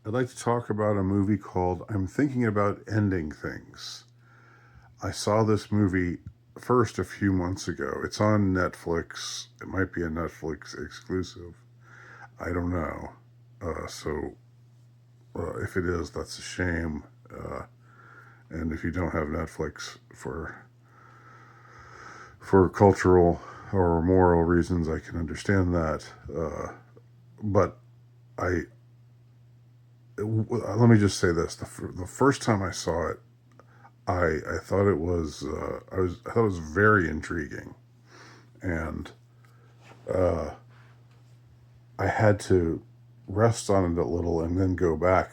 I'd like to talk about a movie called I'm Thinking About Ending Things. I saw this movie first a few months ago. It's on Netflix. It might be a Netflix exclusive. I don't know. So if it is, that's a shame. And if you don't have Netflix for cultural or moral reasons, I can understand that. But I let me just say this: the first time I saw it, I thought it was I thought it was very intriguing, and uh, I had to rest on it a little and then go back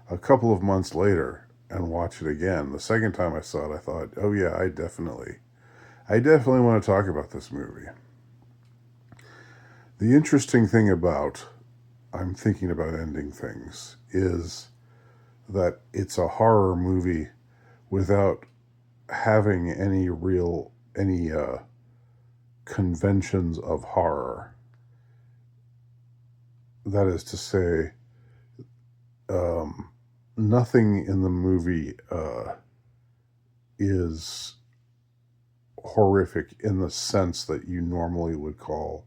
a couple of months later and watch it again. The second time I saw it, I thought, oh yeah, I definitely want to talk about this movie. The interesting thing about I'm Thinking About Ending Things is that it's a horror movie without having any conventions of horror. That is to say, um, nothing in the movie is horrific in the sense that you normally would call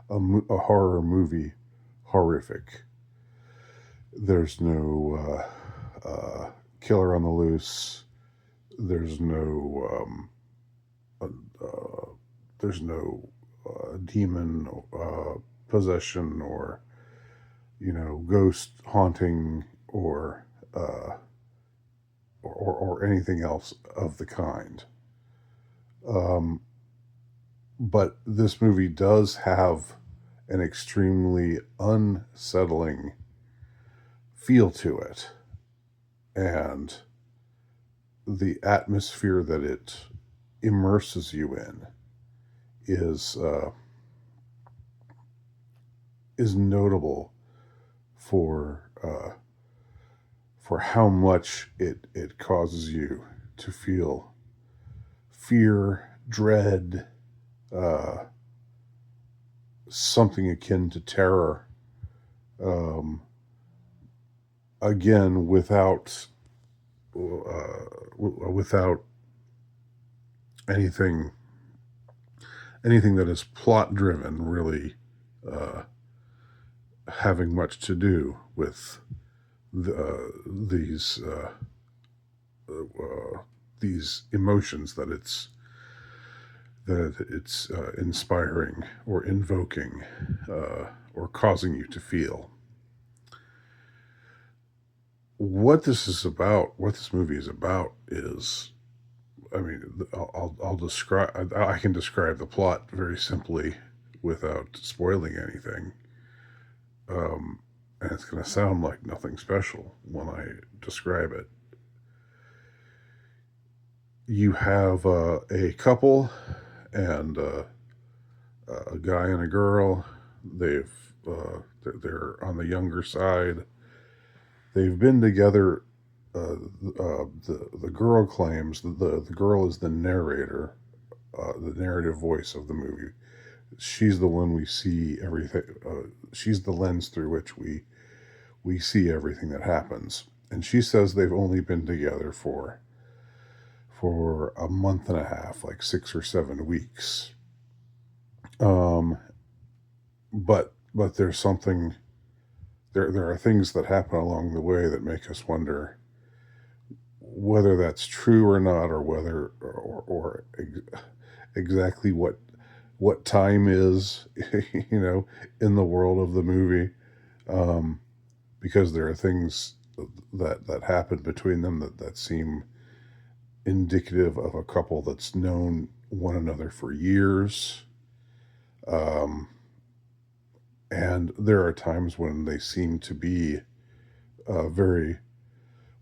a horror movie horrific. There's no killer on the loose. There's no uh, there's no demon possession or ghost haunting uh, or anything else of the kind. Um, but this movie does have an extremely unsettling feel to it, and the atmosphere that it immerses you in is uh, is notable for for how much it causes you to feel fear, dread, uh, something akin to terror. Um, Again, without anything anything that is plot driven really uh, having much to do with the, these emotions that it's inspiring or invoking or causing you to feel. What this movie is about is, I mean, I'll describe. I can describe the plot very simply without spoiling anything. And it's going to sound like nothing special when I describe it. You have a couple and a guy and a girl. They're on the younger side. They've been together. The girl claims that the girl is the narrator, the narrative voice of the movie. She's the one we see everything. She's the lens through which we see everything that happens. And she says they've only been together for a month and a half, like 6 or 7 weeks. Um, but there's something there are things that happen along the way that make us wonder whether that's true or not, or whether exactly what time is, in the world of the movie, um, because there are things that happen between them that seem indicative of a couple that's known one another for years. Um, and there are times when they seem to be very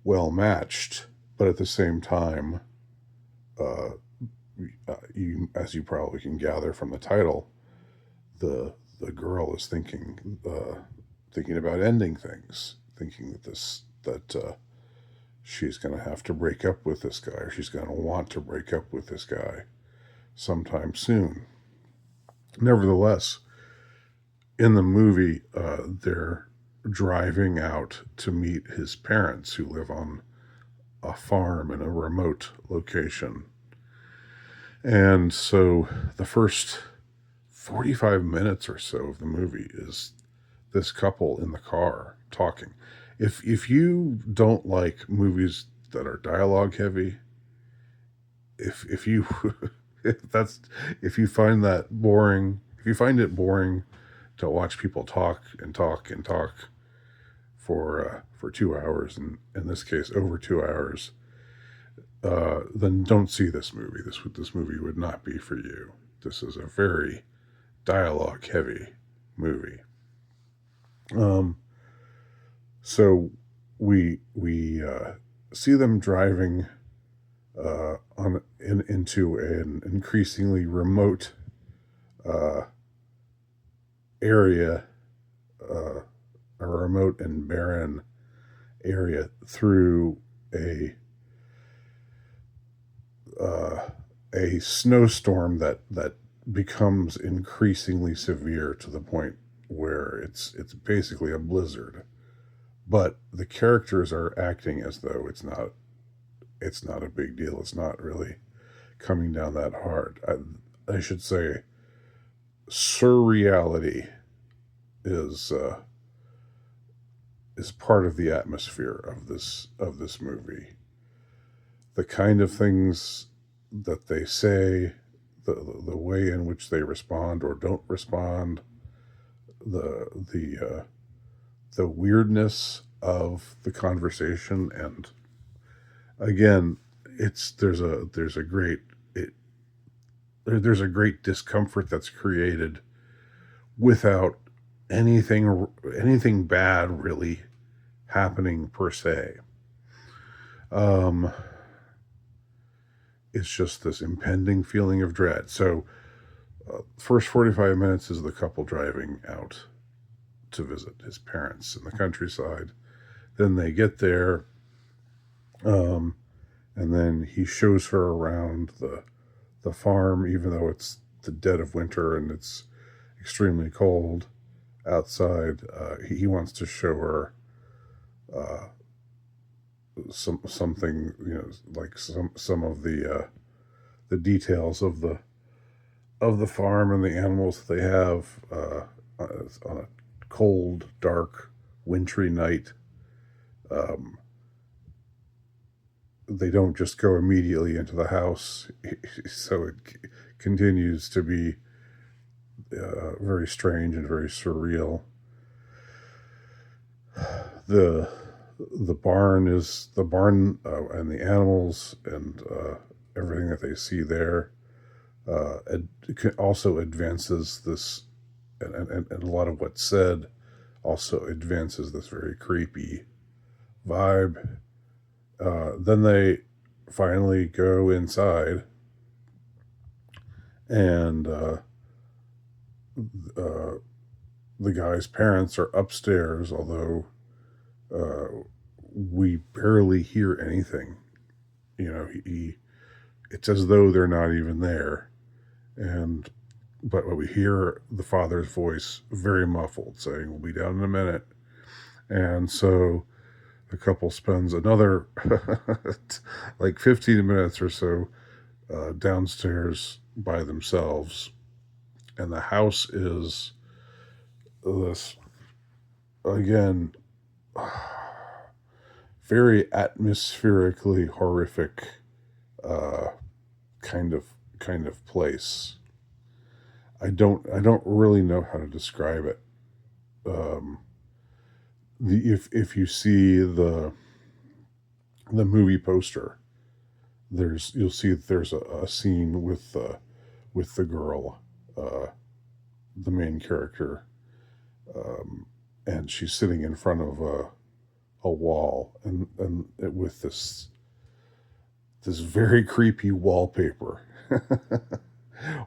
well matched, but at the same time, uh, as you probably can gather from the title, the girl is thinking about ending things, thinking that she's going to have to break up with this guy, or she's going to want to break up with this guy sometime soon. Nevertheless, in the movie, driving out to meet his parents who live on a farm in a remote location. And so the first 45 minutes or so of the movie is this couple in the car talking. If you don't like movies that are dialogue heavy, if you if that's if you find that boring, if you find it boring to watch people talk and talk and talk for 2 hours, and in this case over 2 hours, then don't see this movie. This movie would not be for you. This is a very dialogue heavy movie. Um, so we see them driving into an increasingly remote uh, area, uh, a remote and barren area through uh, a snowstorm that becomes increasingly severe to the point where it's basically a blizzard. But the characters are acting as though it's not a big deal. It's not really coming down that hard. I should say surreality is is part of the atmosphere of this movie. The kind of things that they say, the way in which they respond or don't respond, the the weirdness of the conversation, and again, it's there's a great it, there's a great discomfort that's created without anything bad really happening per se. Um, it's just this impending feeling of dread. So, first 45 minutes is the couple driving out to visit his parents in the countryside. Then they get there, um, and then he shows her around the farm, even though it's the dead of winter and it's extremely cold outside. He wants to show her uh, something, like some of the details of the farm and the animals that they have on a cold, dark, wintry night. Um, they don't just go immediately into the house, so it continues to be very strange and very surreal. the the barn and the animals and everything that they see there also advances this, and a lot of what's said also advances this very creepy vibe. Then they finally go inside, and uh, the guy's parents are upstairs, although we barely hear anything. It's as though they're not even there, and but we hear the father's voice very muffled saying, "We'll be down in a minute." And so the couple spends another like 15 minutes or so downstairs by themselves, and the house is this, again, very atmospherically horrific uh, kind of place. I don't really know how to describe it. Um, if you see the movie poster, you'll see that there's a scene with the girl, uh, the main character, um, and she's sitting in front of a wall, and with this very creepy wallpaper.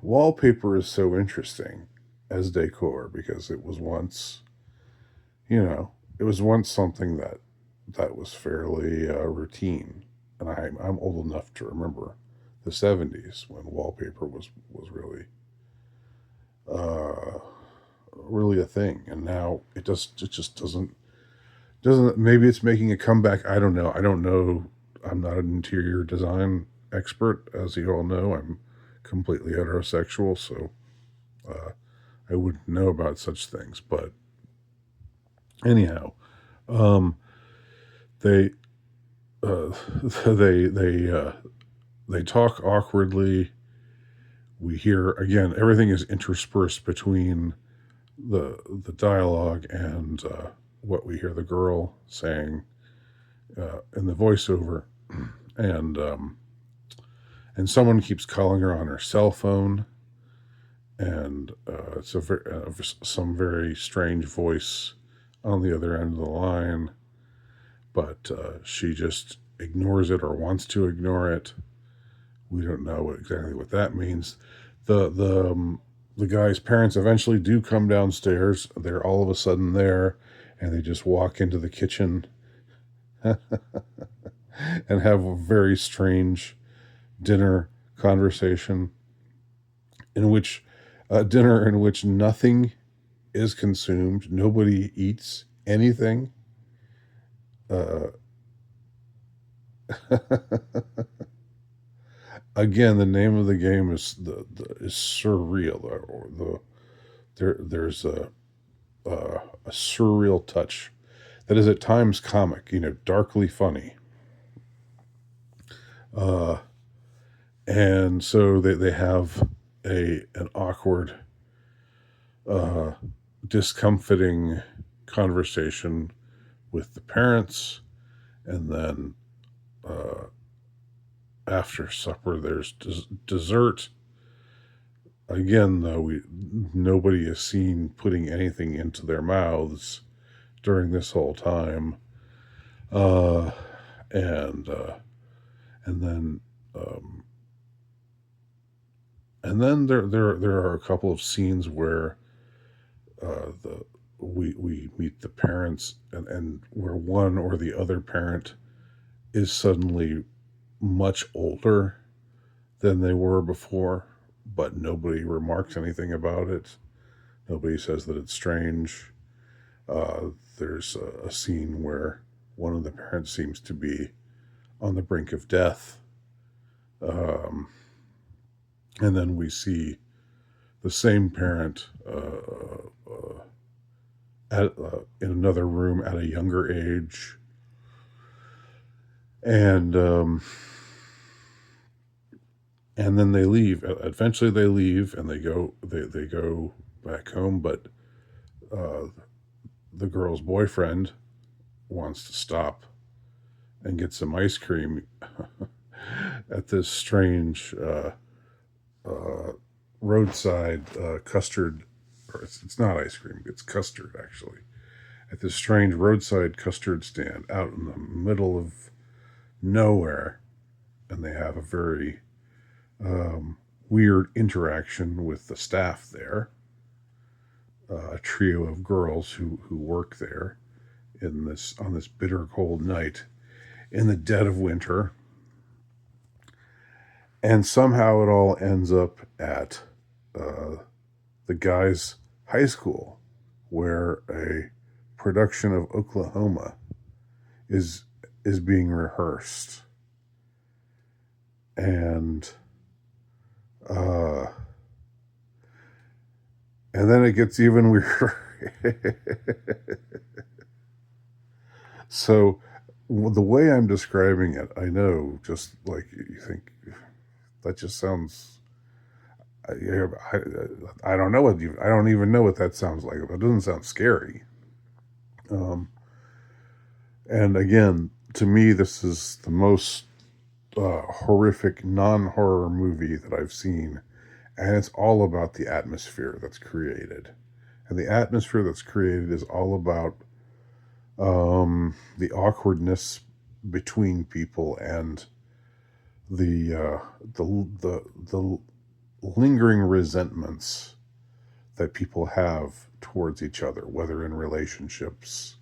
Wallpaper is so interesting as decor because it was once something that was fairly routine, and I'm old enough to remember the '70s when wallpaper was uh, really a thing, and now it just doesn't. doesn't maybe it's making a comeback. I don't know. I don't know. I'm not an interior design expert, as you all know. I'm completely heterosexual, so uh, I wouldn't know about such things. But anyhow, um, they uh, they talk awkwardly. We hear again. Everything is interspersed between the dialogue and what we hear the girl saying in the voiceover, and someone keeps calling her on her cell phone, and it's some very strange voice on the other end of the line, but she just ignores it or wants to ignore it. We don't know exactly what that means. The guy's parents eventually do come downstairs. They're all of a sudden there, and they just walk into the kitchen and have a very strange dinner conversation in which dinner in which nothing is consumed. Nobody eats anything. Uh, Again, the name of the game is is surreal, or there's a surreal touch that is at times comic, darkly funny. Uh, and so they have an awkward, uh, discomfiting conversation with the parents, and then uh, after supper there's dessert. Again, though, nobody is seen putting anything into their mouths during this whole time, uh, and and then um, there are a couple of scenes where the we meet the parents, and where one or the other parent is suddenly much older than they were before, but nobody remarks anything about it. Nobody says that it's strange. There's a scene where one of the parents seems to be on the brink of death. Um, and then we see the same parent in another room at a younger age. And and then they leave. Eventually, they leave and they go back home. But uh, the girl's boyfriend wants to stop and get some ice cream at this strange uh, roadside custard. Or it's not ice cream; it's custard actually. At this strange roadside custard stand out in the middle of nowhere, and they have a very weird interaction with the staff there, a trio of girls who work there in this on this bitter cold night in the dead of winter, and somehow it all ends up at uh, the guy's high school, where a production of Oklahoma is is being rehearsed, and uh, and then it gets even weirder. So the way I'm describing it, I know, just like you think that just sounds. I don't know I don't even know what that sounds like. It doesn't sound scary. Um, and again, to me, this is the most horrific non-horror movie that I've seen, and it's all about the atmosphere that's created. And the atmosphere that's created is all about the awkwardness between people, and the the lingering resentments that people have towards each other, whether in relationships,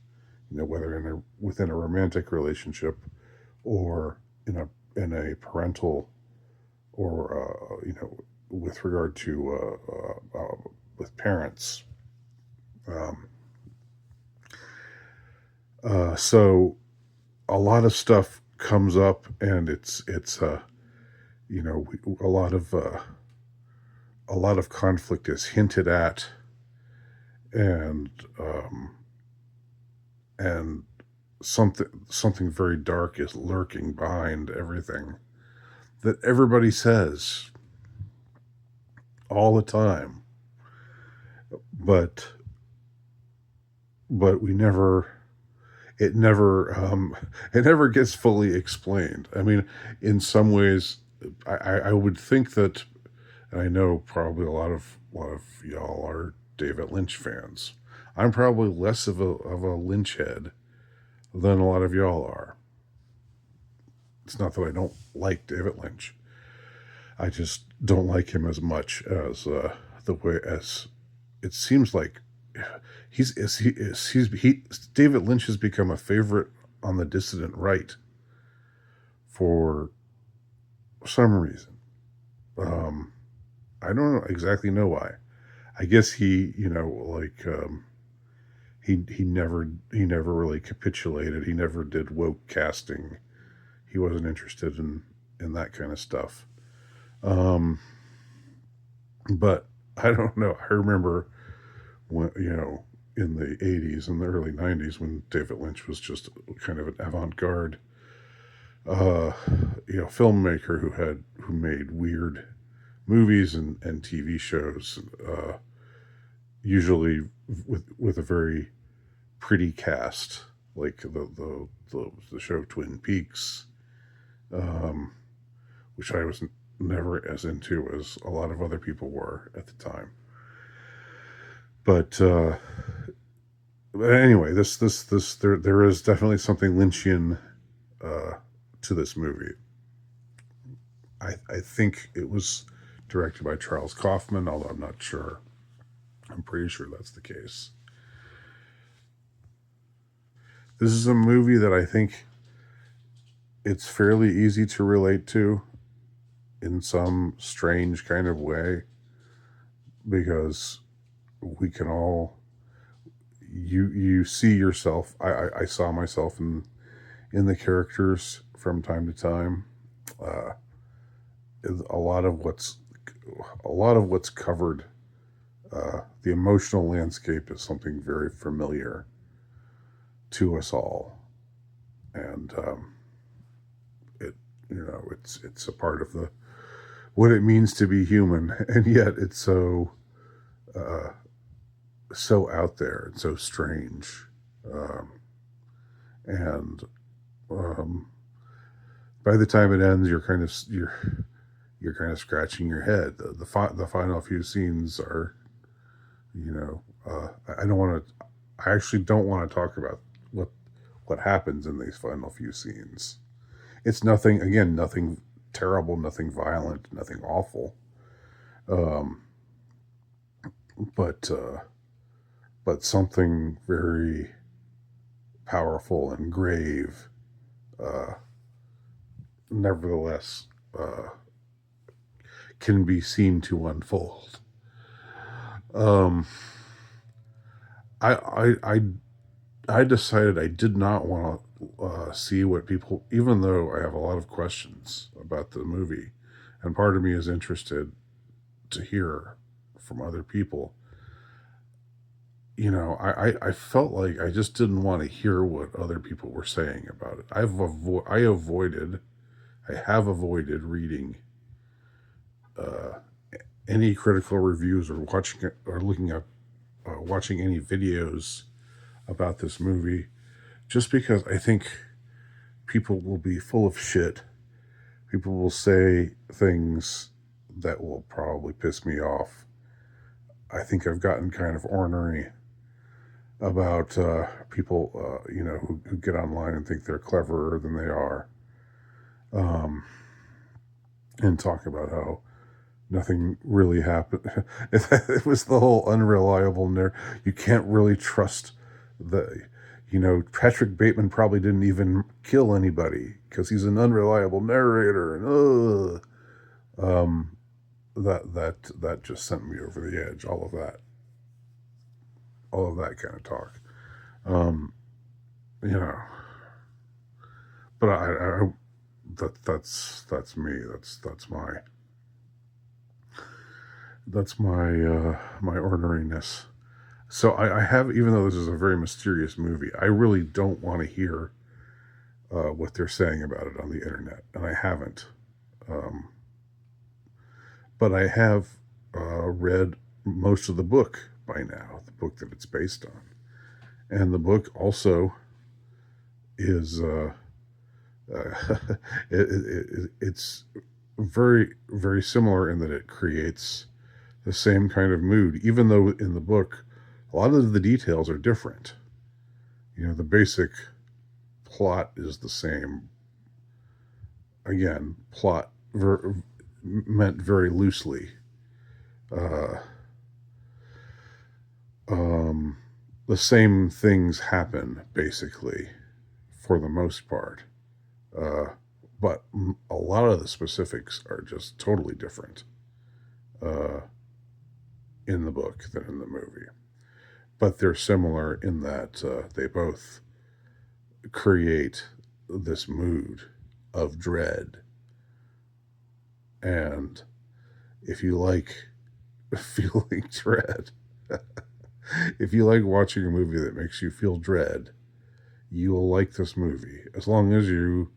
whether within a romantic relationship, or in a parental, or with regard to with parents. Um, So a lot of stuff comes up, and it's you know, a lot of conflict is hinted at, and um, and something very dark is lurking behind everything that everybody says all the time, but we never it never it never gets fully explained. I mean, in some ways, I would think that, and I know probably a lot of y'all are David Lynch fans. I'm probably less of a Lynch head than a lot of y'all are. It's not that I don't like David Lynch. I just don't like him as much as the way as it seems like he David Lynch has become a favorite on the dissident right for some reason. Um, I don't know, exactly know why. I guess he never really capitulated. He never did woke casting. He wasn't interested in that kind of stuff. Um, but I don't know. I remember when, in the 80s and the early 90s, when David Lynch was just kind of an avant-garde uh, filmmaker who made weird movies and TV shows, usually with a very pretty cast, like the show Twin Peaks, um, which I was never as into as a lot of other people were at the time. But anyway, this there is definitely something Lynchian uh, to this movie. I think it was directed by Charles Kaufman, although I'm not sure. I'm pretty sure that's the case. This is a movie that I think it's fairly easy to relate to in some strange kind of way, because we can all you see yourself. I saw myself in the characters from time to time. Uh, a lot of what's a lot of what's covered. The emotional landscape is something very familiar to us all, and it it's a part of the what it means to be human, and yet it's uh, so out there and so strange, um, and um, by the time it ends, you're kind of scratching your head. The final few scenes are, I don't want to. I actually don't want to talk about what what happens in these final few scenes. It's nothing. Again, nothing terrible, nothing violent, nothing awful. Um, but something very powerful and grave, uh, nevertheless, uh, can be seen to unfold. Um, I I decided I did not want to see what people, even though I have a lot of questions about the movie, and part of me is interested to hear from other people. I felt like I just didn't want to hear what other people were saying about it. I have avoided reading uh, any critical reviews or watching it or looking up watching any videos about this movie, just because I think people will be full of shit. People will say things that will probably piss me off. I think I've gotten kind of ornery about people, who get online and think they're cleverer than they are, um, and talk about how nothing really happened. It was the whole unreliable you can't really trust the. Patrick Bateman probably didn't even kill anybody because he's an unreliable narrator, and that just sent me over the edge. All of that kind of talk. Um, you know, but that's me. That's my orneriness. So I have, even though this is a very mysterious movie, I really don't want to hear what they're saying about it on the internet, and I haven't. Um, but I have read most of the book by now, the book that it's based on, and the book also is uh, it's very similar in that it creates the same kind of mood, even though in the book a lot of the details are different. You know, the basic plot is the same. Again, plot meant very loosely. Uh, um, the same things happen basically for the most part, uh, but a lot of the specifics are just totally different uh, in the book than in the movie. But they're similar in that they both create this mood of dread. And if you like feeling dread, if you like watching a movie that makes you feel dread, you will like this movie. As long as you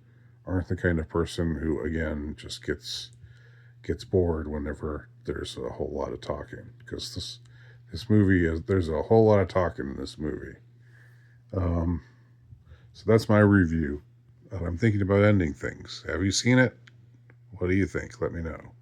aren't the kind of person who, again, just gets bored whenever there's a whole lot of talking. Because this movie is, there's a whole lot of talking in this movie. Um, so that's my review. I'm thinking about ending things. Have you seen it? What do you think? Let me know.